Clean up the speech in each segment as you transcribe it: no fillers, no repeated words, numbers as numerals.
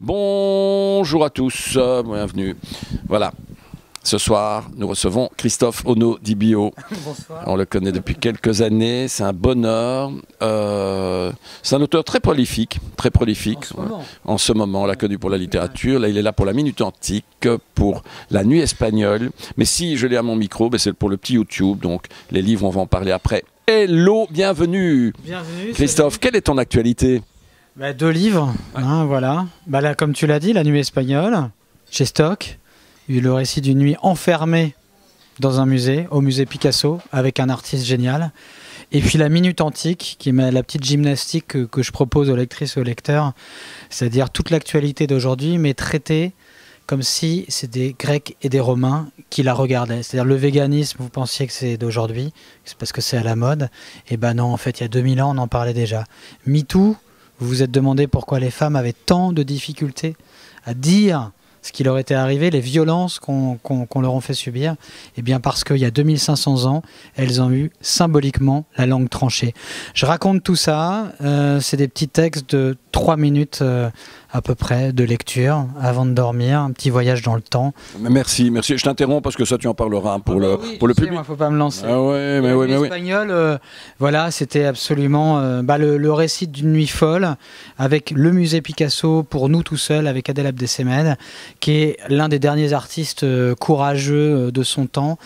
Bonjour à tous, bienvenue. Voilà, ce soir, nous recevons Christophe Ono Di Bio. Bonsoir. On le connaît depuis quelques années, c'est un bonheur. C'est un auteur très prolifique en ce moment. On l'a connu pour la littérature, là il est là pour la Minute Antique, pour la Nuit Espagnole. Mais si je l'ai à mon micro, c'est pour le petit YouTube, donc les livres on va en parler après. Hello, bienvenue. Bienvenue Christophe, quelle est ton actualité? Deux livres, hein, voilà. Là, comme tu l'as dit, La Nuit Espagnole, chez Stock. Le récit d'une nuit enfermée dans un musée, au musée Picasso, avec un artiste génial. Et puis La Minute Antique, qui est la petite gymnastique que je propose aux lectrices et aux lecteurs. C'est-à-dire toute l'actualité d'aujourd'hui, mais traitée comme si c'était des Grecs et des Romains qui la regardaient. C'est-à-dire le véganisme, vous pensiez que c'est d'aujourd'hui, c'est parce que c'est à la mode. Et ben non, en fait, il y a 2000 ans, on en parlait déjà. MeToo, vous vous êtes demandé pourquoi les femmes avaient tant de difficultés à dire ce qui leur était arrivé, les violences qu'on leur a fait subir. Eh bien parce qu'il y a 2500 ans, elles ont eu symboliquement la langue tranchée. Je raconte tout ça, c'est des petits textes de 3 minutes à peu près de lecture avant de dormir, un petit voyage dans le temps. Merci. Je t'interromps parce que ça tu en parleras pour le public. Il ne faut pas me lancer. Ah ouais, mais oui. Espagnol, voilà, c'était absolument le récit d'une nuit folle avec le musée Picasso pour nous tout seuls, avec Adel Abdesemed, qui est l'un des derniers artistes courageux de son temps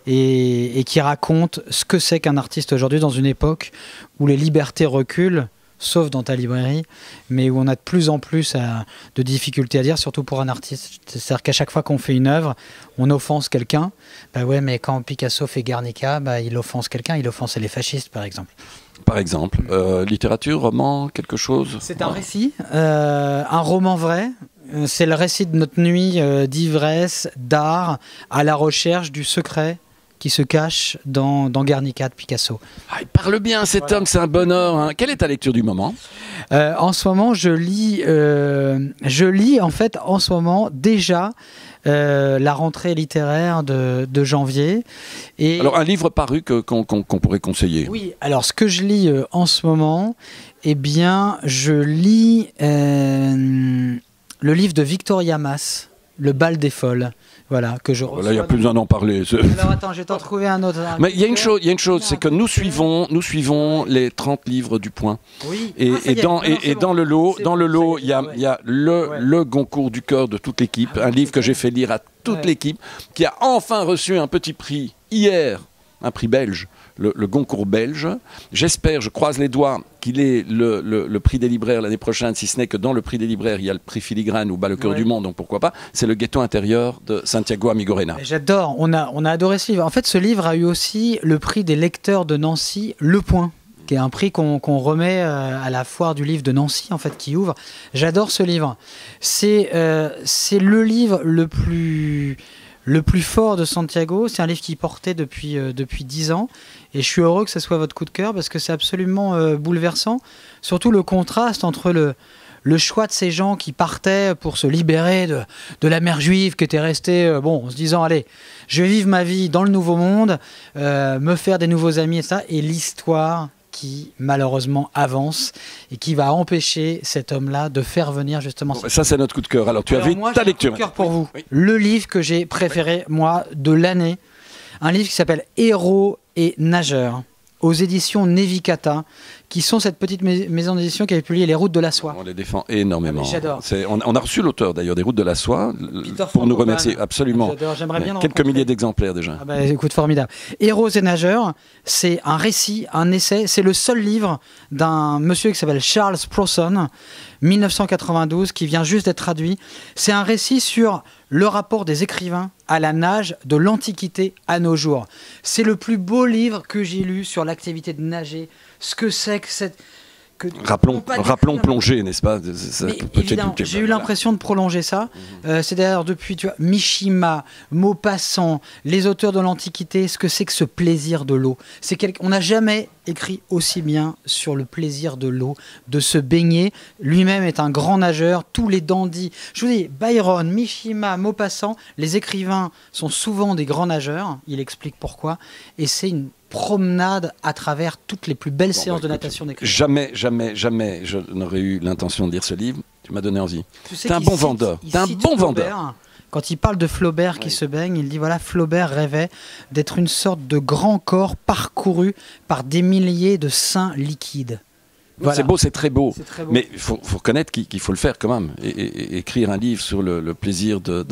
et qui raconte ce que c'est qu'un artiste aujourd'hui dans une époque où les libertés reculent, sauf dans ta librairie, mais où on a de plus en plus de difficultés à dire, surtout pour un artiste. C'est-à-dire qu'à chaque fois qu'on fait une œuvre, on offense quelqu'un. Ouais, mais quand Picasso fait Guernica, il offense quelqu'un, il offensait les fascistes, par exemple. Par exemple, littérature, roman, quelque chose. C'est un récit, un roman vrai. C'est le récit de notre nuit d'ivresse, d'art, à la recherche du secret qui se cache dans Guernica de Picasso. Ah, il parle bien cet homme, c'est un bonheur. Hein. Quelle est ta lecture du moment? En ce moment, je lis en fait en ce moment déjà la rentrée littéraire de janvier. Et alors un livre paru qu'on pourrait conseiller. Oui, alors ce que je lis en ce moment, eh bien, je lis le livre de Victoria Mas, Le bal des folles. Voilà, que je reçois. Là, il n'y a plus besoin d'en parler. Alors attends, je vais t'en trouver un autre. Mais il y a une chose, c'est que nous suivons les 30 livres du Point. Oui. Et dans le lot, il y a le Goncourt du cœur de toute l'équipe, un livre que j'ai fait lire à toute l'équipe, qui a enfin reçu un petit prix hier, un prix belge, le Goncourt belge. J'espère, je croise les doigts, qu'il ait le prix des libraires l'année prochaine, si ce n'est que dans le prix des libraires, il y a le prix Filigrane ou le cœur du monde, donc pourquoi pas. C'est Le Ghetto intérieur de Santiago Amigorena. J'adore, on a adoré ce livre. En fait, ce livre a eu aussi le prix des lecteurs de Nancy, Le Point, qui est un prix qu'on remet à la foire du livre de Nancy, en fait, qui ouvre. J'adore ce livre. C'est le livre le plus fort de Santiago. C'est un livre qui portait depuis 10 ans. Et je suis heureux que ce soit votre coup de cœur parce que c'est absolument bouleversant. Surtout le contraste entre le choix de ces gens qui partaient pour se libérer de la mère juive qui était restée, en se disant, allez, je vais vivre ma vie dans le nouveau monde, me faire des nouveaux amis et ça. Et l'histoire qui malheureusement avance et qui va empêcher cet homme-là de faire venir justement... Ça, c'est notre coup de cœur. Alors, tu avais ta lecture. Coup de cœur pour vous. Oui. Le livre que j'ai préféré, moi, de l'année, un livre qui s'appelle Héros et nageurs, aux éditions Nevikata, qui sont cette petite maison d'édition qui avait publié Les Routes de la Soie. On les défend énormément. J'adore. On a reçu l'auteur d'ailleurs des Routes de la Soie pour nous remercier. Absolument. J'aimerais bien quelques milliers d'exemplaires déjà. Écoute, formidable. Héros et nageurs, c'est un récit, un essai. C'est le seul livre d'un monsieur qui s'appelle Charles Prosson, 1992, qui vient juste d'être traduit. C'est un récit sur le rapport des écrivains à la nage de l'Antiquité à nos jours. C'est le plus beau livre que j'ai lu sur l'activité de nager, ce que c'est que cette... Rappelons plongée, n'est-ce pas? Évidemment, j'ai eu l'impression de prolonger ça. C'est d'ailleurs depuis, tu vois, Mishima, Maupassant, les auteurs de l'Antiquité, ce que c'est que ce plaisir de l'eau. On n'a jamais écrit aussi bien sur le plaisir de l'eau, de se baigner. Lui-même est un grand nageur, tous les dandys. Je vous dis, Byron, Mishima, Maupassant, les écrivains sont souvent des grands nageurs. Il explique pourquoi. Et c'est une promenade à travers toutes les plus belles séances de natation d'écriture. Jamais je n'aurais eu l'intention de lire ce livre. qui m'a donné envie. Tu sais T'es un bon vendeur. T'es un bon vendeur. Quand il parle de Flaubert qui se baigne, il dit voilà, Flaubert rêvait d'être une sorte de grand corps parcouru par des milliers de seins liquides. Voilà. C'est beau, c'est très beau. Très beau. Mais il faut reconnaître qu'il faut le faire quand même. Et écrire un livre sur le plaisir de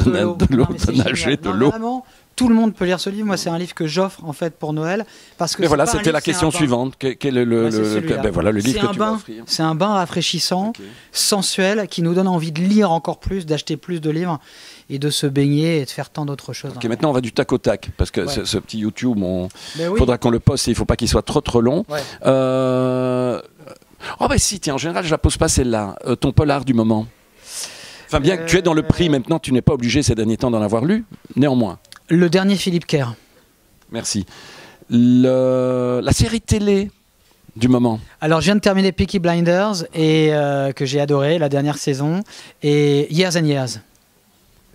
nager de l'eau. Vraiment, tout le monde peut lire ce livre. Moi, c'est un livre que j'offre en fait pour Noël. Parce que mais voilà, c'était la question suivante. Quel est le livre que tu vas offrir? C'est un bain rafraîchissant, sensuel, qui nous donne envie de lire encore plus, d'acheter plus de livres et de se baigner et de faire tant d'autres choses. Ok, maintenant on va du tac au tac, parce que ce petit YouTube, faudra qu'on le poste et il ne faut pas qu'il soit trop long. Ouais. Oh bah si, tiens, en général je la pose pas celle-là. Ton polar du moment. Enfin bien que tu es dans le prix maintenant, tu n'es pas obligé ces derniers temps d'en avoir lu, néanmoins. Le dernier Philippe Kerr. Merci. La série télé du moment. Alors je viens de terminer Peaky Blinders, et que j'ai adoré, la dernière saison, et Years and Years.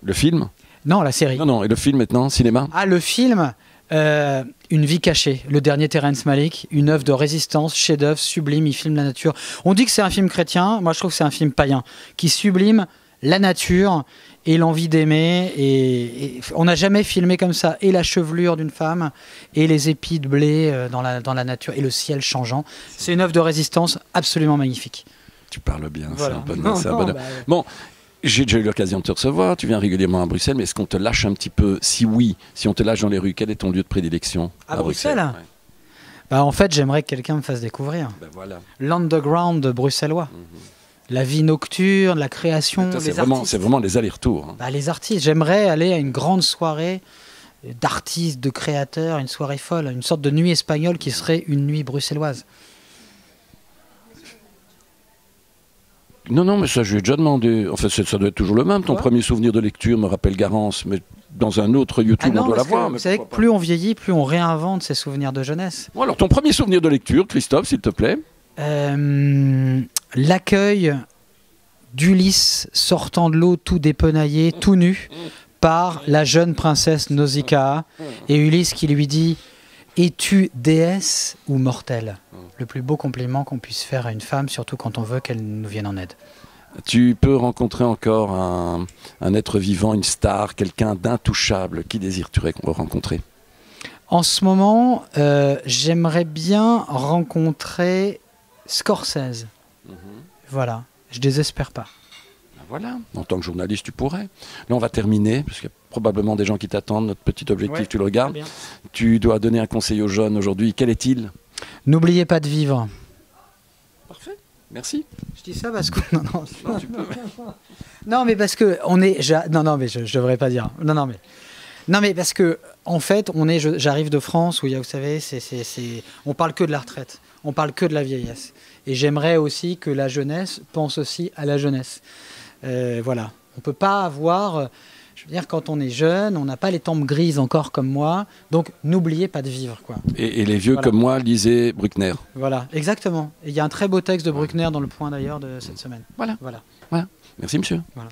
Le film? Non, la série. Non, et le film maintenant, cinéma? Ah, le film, Une vie cachée, le dernier Terrence Malick, une œuvre de résistance, chef-d'œuvre, sublime, il filme la nature. On dit que c'est un film chrétien, moi je trouve que c'est un film païen, qui sublime la nature et l'envie d'aimer, et on n'a jamais filmé comme ça, et la chevelure d'une femme, et les épis de blé dans la nature, et le ciel changeant. C'est une œuvre de résistance absolument magnifique. Tu parles bien, voilà. c'est un bonheur. Bon, j'ai déjà eu l'occasion de te recevoir, tu viens régulièrement à Bruxelles, mais est-ce qu'on te lâche un petit peu? Si oui, si on te lâche dans les rues, quel est ton lieu de prédilection à Bruxelles? En fait, j'aimerais que quelqu'un me fasse découvrir l'underground bruxellois. La vie nocturne, la création, c'est vraiment des allers-retours. Les artistes, j'aimerais aller à une grande soirée d'artistes, de créateurs, une soirée folle, une sorte de nuit espagnole qui serait une nuit bruxelloise. Non, mais ça, je lui ai déjà demandé. Enfin, ça doit être toujours le même. Ton premier souvenir de lecture me rappelle Garance, mais dans un autre YouTube, on doit l'avoir. Vous savez que plus on vieillit, plus on réinvente ses souvenirs de jeunesse. Bon, alors, ton premier souvenir de lecture, Christophe, s'il te plaît? L'accueil d'Ulysse sortant de l'eau tout dépenaillé, tout nu, par la jeune princesse Nausicaa, et Ulysse qui lui dit « Es-tu déesse ou mortelle ?» Le plus beau compliment qu'on puisse faire à une femme, surtout quand on veut qu'elle nous vienne en aide. Tu peux rencontrer encore un être vivant, une star, quelqu'un d'intouchable. Qui désires-tu rencontrer? En ce moment, j'aimerais bien rencontrer Scorsese. Voilà, je désespère pas. Voilà, en tant que journaliste, tu pourrais. Là, on va terminer, parce qu'il y a probablement des gens qui t'attendent. Notre petit objectif, tu le regardes. Tu dois donner un conseil aux jeunes aujourd'hui. Quel est-il? N'oubliez pas de vivre. Parfait, merci. Je dis ça parce que... Non, tu peux. Non, mais parce que on est... Non, mais je devrais pas dire. Non, mais parce que, en fait, j'arrive de France où, vous savez, on parle que de la retraite. On parle que de la vieillesse. Et j'aimerais aussi que la jeunesse pense aussi à la jeunesse. Voilà. On ne peut pas avoir... Je veux dire, quand on est jeune, on n'a pas les tempes grises encore comme moi. Donc, n'oubliez pas de vivre, quoi. Et les vieux comme moi lisaient Bruckner. Voilà, exactement. Et il y a un très beau texte de Bruckner dans Le Point, d'ailleurs, de cette semaine. Voilà. Merci, monsieur. Voilà.